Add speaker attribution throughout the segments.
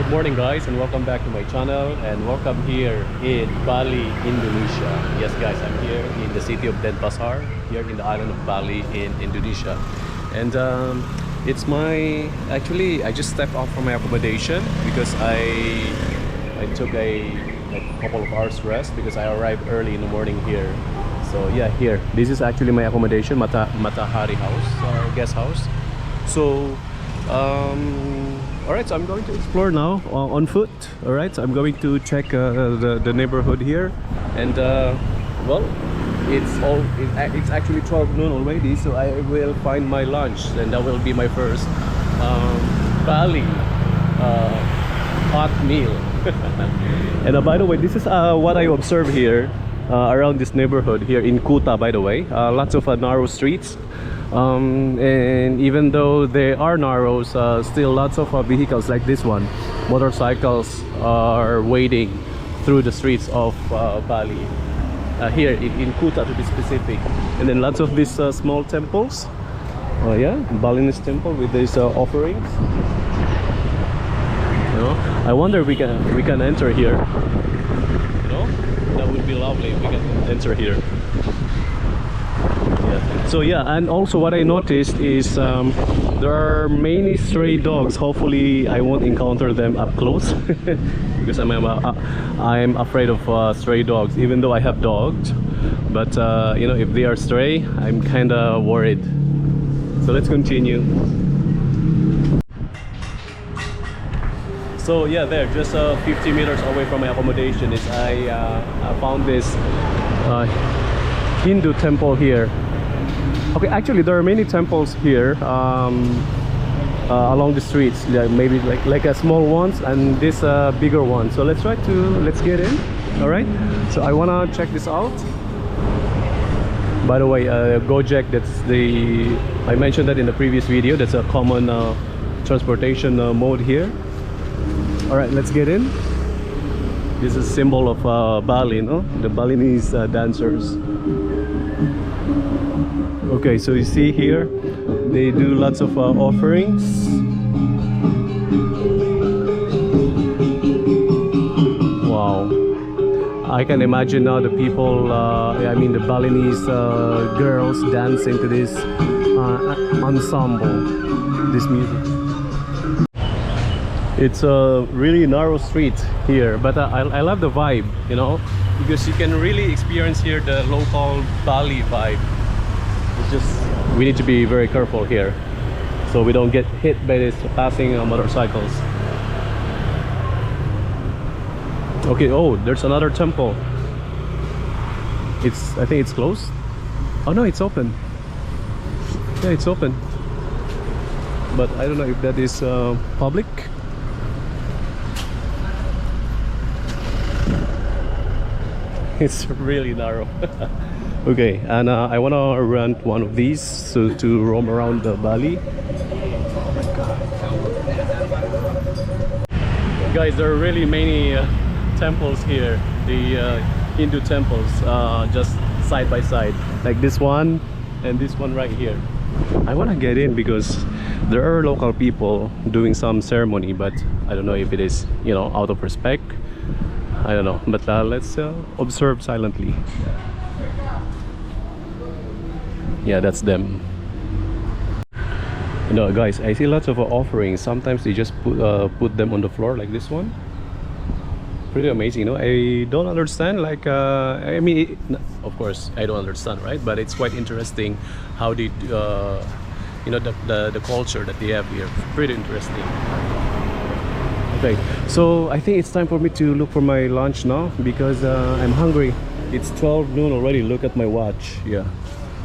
Speaker 1: Good morning guys, and welcome back to my channel, and welcome here in Bali, Indonesia. Yes guys, I'm here in the city of Denpasar, here in the island of Bali in Indonesia. And it's my, actually I just stepped off from my accommodation because I took a couple of hours rest because I arrived early in the morning here. So yeah, here, this is actually my accommodation, Matahari house, guest house. So alright, so I'm going to explore now on foot. Alright, so I'm going to check the neighborhood here, and well, it's actually 12 noon already, so I will find my lunch, and that will be my first Bali hot meal. And by the way, this is what I observe here around this neighborhood here in Kuta, by the way. Lots of narrow streets. And even though they are narrows, still lots of vehicles like this one, motorcycles, are wading through the streets of Bali, here in Kuta to be specific. And then lots of these small temples. Yeah, Balinese temple with these offerings. You know, I wonder if we can enter here. You know, that would be lovely if we can enter here. So yeah, and also what I noticed is there are many stray dogs. Hopefully I won't encounter them up close because I'm afraid of stray dogs, even though I have dogs. But you know, if they are stray, I'm kind of worried. So let's continue. So yeah, there, just 50 meters away from my accommodation is I found this Hindu temple here. Okay, actually there are many temples here along the streets, maybe like a small ones and this bigger one. So let's get in. All right, so I wanna check this out. By the way, Gojek, I mentioned that in the previous video, that's a common transportation mode here. All right, let's get in. This is a symbol of Bali, no? The Balinese dancers. Okay, so you see here, they do lots of offerings. Wow. I can imagine now the people, I mean the Balinese girls dancing to this ensemble, this music. It's a really narrow street here, but I love the vibe, you know, because you can really experience here the local Bali vibe. It's just, we need to be very careful here so we don't get hit by these passing motorcycles. Okay, oh, there's another temple. I think it's closed. Oh no, it's open. Yeah, it's open, but I don't know if that is public. It's really narrow. Okay, and I want to rent one of these to roam around Bali. Guys, there are really many temples here, the Hindu temples, just side by side, like this one and this one right here. I want to get in because there are local people doing some ceremony, but I don't know if it is, you know, out of respect. I don't know, but let's observe silently. Yeah, that's them. You know, guys, I see lots of offerings. Sometimes they just put them on the floor like this one. Pretty amazing, you know. I don't understand, like I mean, of course I don't understand, right? But it's quite interesting how they you know, the culture that they have here. Pretty interesting. Okay, so I think it's time for me to look for my lunch now because I'm hungry. It's 12 noon already. Look at my watch. Yeah,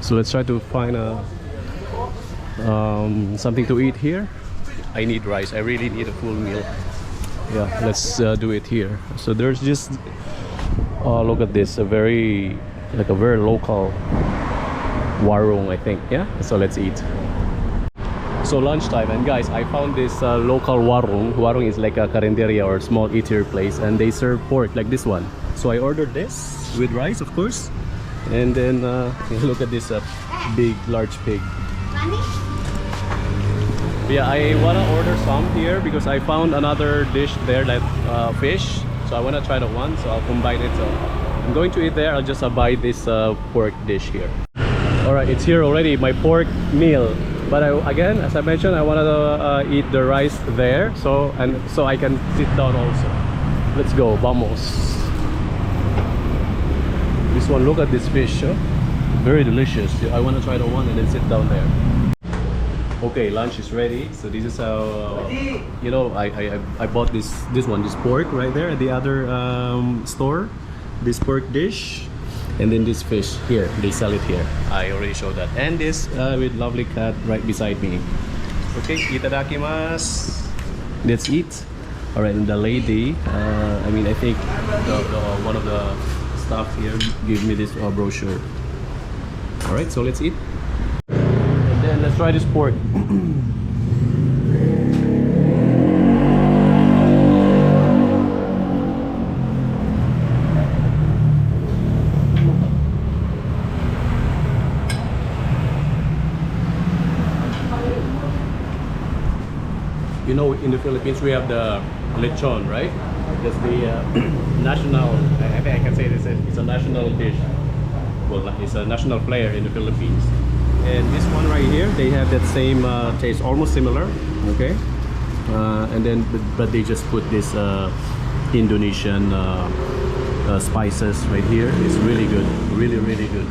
Speaker 1: so let's try to find something to eat here. I need rice. I really need a full meal. Yeah, let's do it here. So there's just look at this, a very local warung, I think. Yeah, so let's eat. So lunchtime, and guys, I found this local warung. Warung is like a karinderia or small eatery place, and they serve pork like this one. So I ordered this with rice, of course, and then look at this big large pig. Yeah, I wanna order some here because I found another dish there, like fish. So I wanna try the one, so I'll combine it. So I'm going to eat there. I'll just buy this pork dish here. All right, it's here already, my pork meal. But again, as I mentioned, I wanna eat the rice there, so I can sit down also. Let's go, vamos. This one, look at this fish, huh? Very delicious. I wanna try the one and then sit down there. Okay, lunch is ready. So this is how you know, I bought this pork right there at the other store. This pork dish, and then this fish here. They sell it here. I already showed that. And this with lovely cat right beside me. Okay, itadakimasu. Let's eat. All right, and the lady, I think one of the staff here gave me this brochure. All right, so let's eat. And let's try this pork. You know, in the Philippines we have the lechon, right? That's the national, I think I can say this, it's a national dish. Well, it's a national flair in the Philippines. And this one right here, they have that same taste, almost similar, okay? And then, but they just put this Indonesian spices right here. It's really good, really, really good.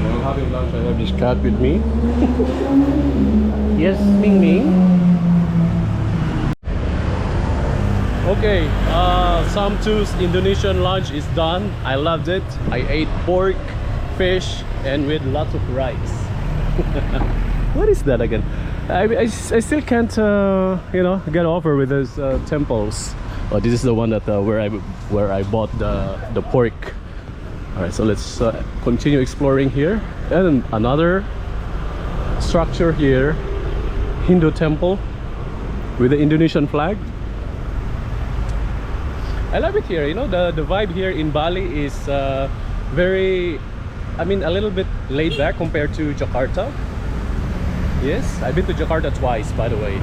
Speaker 1: While having lunch, I have this cat with me. Yes, Ming Ming. Okay, Samtu's Indonesian lunch is done. I loved it. I ate pork, fish, and with lots of rice. What is that again? I still can't get over with those temples. Oh, this is the one that where I bought the pork. All right, so let's continue exploring here. And another structure here, Hindu temple with the Indonesian flag. I love it here. You know, the vibe here in Bali is very, a little bit laid back compared to Jakarta. Yes, I've been to Jakarta twice, by the way.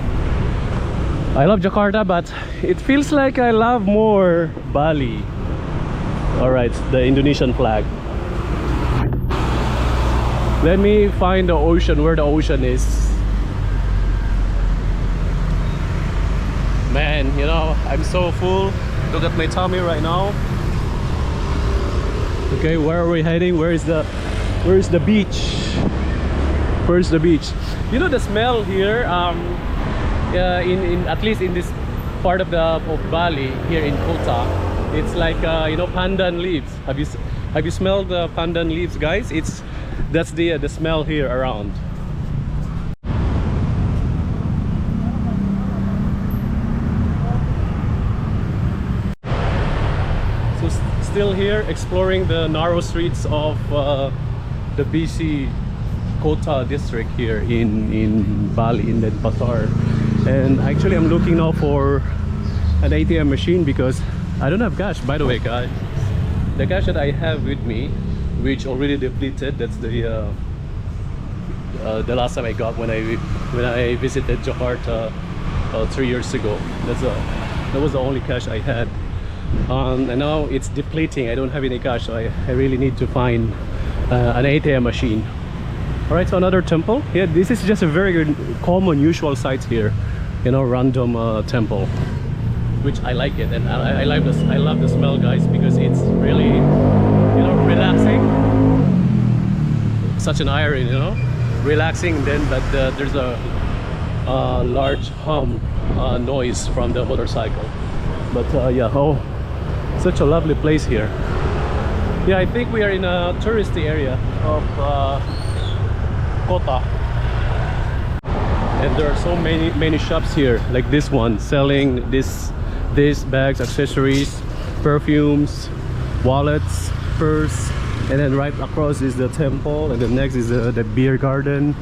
Speaker 1: I love Jakarta, but it feels like I love more Bali. All right, the Indonesian flag. Let me find the ocean, where the ocean is. Man, you know, I'm so full. Look at my tummy right now. Okay, where are we heading? Where is the beach? Where's the beach? You know, the smell here, in at least in this part of Bali, here in Kuta, it's like pandan leaves. Have you smelled the pandan leaves, guys? That's the smell here around. So still here exploring the narrow streets of the BC Kota district here in Bali, in Denpasar. And actually I'm looking now for an ATM machine because I don't have cash, by the way, guys. The cash that I have with me, which already depleted, that's the last time I got when I visited Jakarta 3 years ago. That was the only cash I had, and now it's depleting. I don't have any cash, so I really need to find an ATM machine. All right, so another temple. Yeah, this is just a very good, common, usual sight here. You know, random temple, which I like it, and I love the smell, guys, because it's really, relaxing. Such an irony, relaxing. Then, but there's a large hum noise from the motorcycle. But yeah, oh, such a lovely place here. Yeah, I think we are in a touristy area of Kota, and there are so many shops here, like this one, selling these bags, accessories, perfumes, wallets, purse, and then right across is the temple, and the next is the beer garden,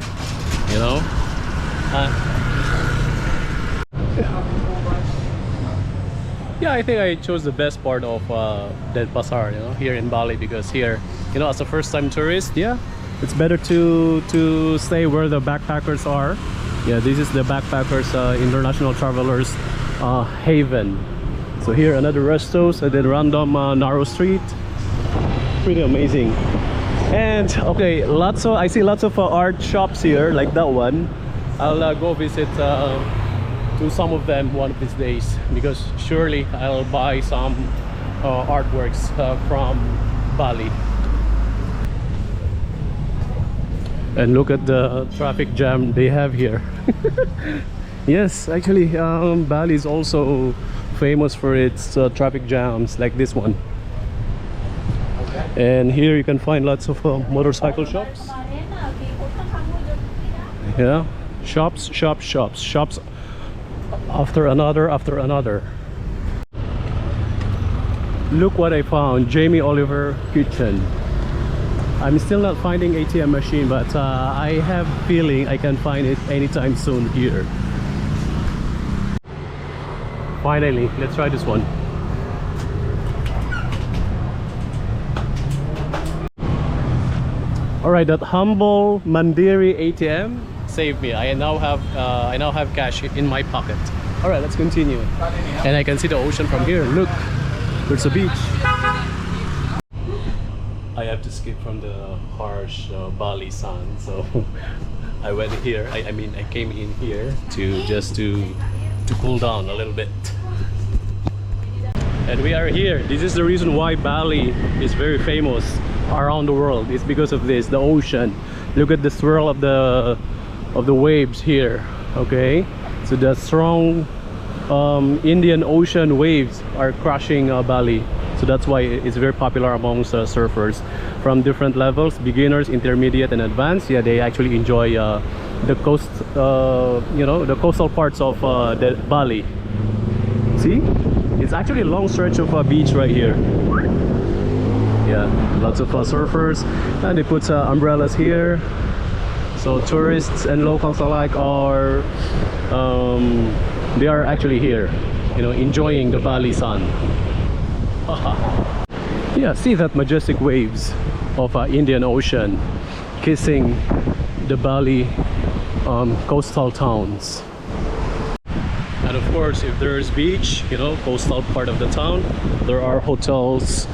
Speaker 1: Yeah, I think I chose the best part of Denpasar, you know, here in Bali, because here, you know, as a first-time tourist, yeah, it's better to stay where the backpackers are. Yeah, this is the backpackers, international travelers haven. So here another restos and then random narrow street. Pretty amazing. And okay, I see lots of art shops here, like that one. I'll go visit to some of them one of these days, because surely I'll buy some artworks from Bali. And look at the traffic jam they have here. Yes, actually, Bali is also famous for its traffic jams like this one. And here you can find lots of motorcycle shops. Yeah, shops after another. Look what I found, Jamie Oliver Kitchen. I'm still not finding ATM machine, but I have feeling I can find it anytime soon here. Finally, let's try this one. All right, that humble Mandiri ATM saved me. I now have cash in my pocket. All right, let's continue. And I can see the ocean from here. Look, there's a beach. I have to skip from the harsh Bali sun, so I went here. I mean, I came in here to cool down a little bit. And we are here. This is the reason why Bali is very famous around the world. It's because of this, the ocean. Look at the swirl of the waves here. Okay, so the strong Indian Ocean waves are crushing Bali. So that's why it's very popular amongst surfers from different levels, beginners, intermediate, and advanced. Yeah, they actually enjoy the coast, you know, the coastal parts of the Bali. See, it's actually a long stretch of beach right here. Yeah, lots of surfers, and they put umbrellas here. So tourists and locals alike are, they are actually here, you know, enjoying the Bali sun. Yeah, see that majestic waves of Indian Ocean kissing the Bali coastal towns. And of course, if there's beach, you know, coastal part of the town, there are hotels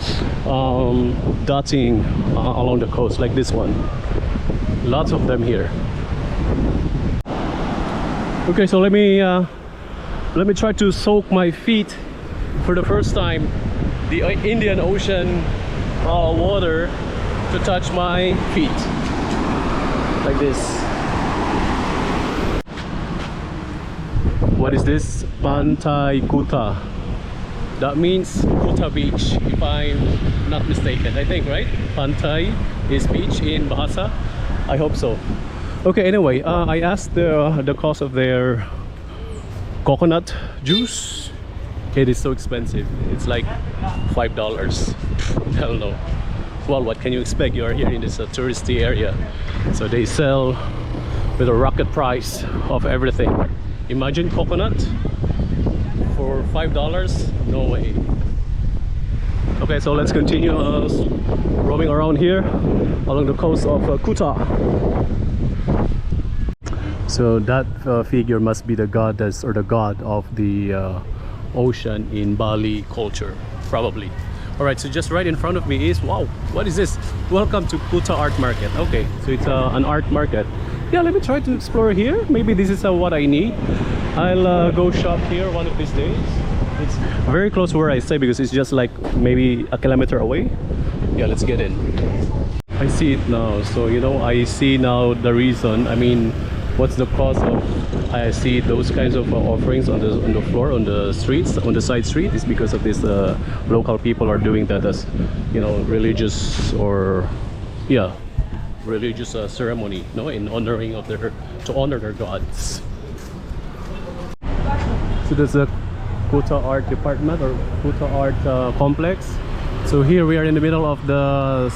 Speaker 1: dotting along the coast, like this one. Lots of them here. Okay, so let me try to soak my feet for the first time. The Indian Ocean water to touch my feet, like this. What is this? Pantai Kuta. That means Kuta Beach, if I'm not mistaken. I think, right? Pantai is beach in Bahasa. I hope so. Okay, anyway, I asked the cost of their coconut juice. It is so expensive. It's like $5. Hell no. Well, what can you expect? You are here in this touristy area. So they sell with a rocket price of everything. Imagine coconut for $5? No way. Okay, so let's continue roaming around here along the coast of Kuta. So that figure must be the goddess or the god of the ocean in Bali culture, probably. All right, so just right in front of me is, wow, what is this? Welcome to Kuta Art Market. Okay, so it's an art market. Yeah, let me try to explore here. Maybe this is what I need. I'll go shop here one of these days. It's very close to where I stay because it's just like maybe a kilometer away. Yeah, let's get in. I see it now. So, you know, I see now the reason. I mean, what's the cause of I see those kinds of offerings on the floor, on the streets, on the side street, is because of this local people are doing that as, you know, religious or yeah, religious ceremony, no, in honoring of their, to honor their gods. So there's a Kuta Art Department or Kuta Art Complex. So here we are in the middle of the,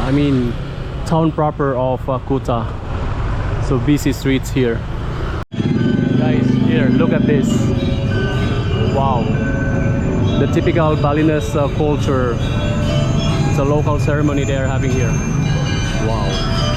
Speaker 1: I mean, town proper of Kuta. So busy streets here. Guys, here, look at this. Wow. the typical Balinese culture. It's a local ceremony they are having here. Wow.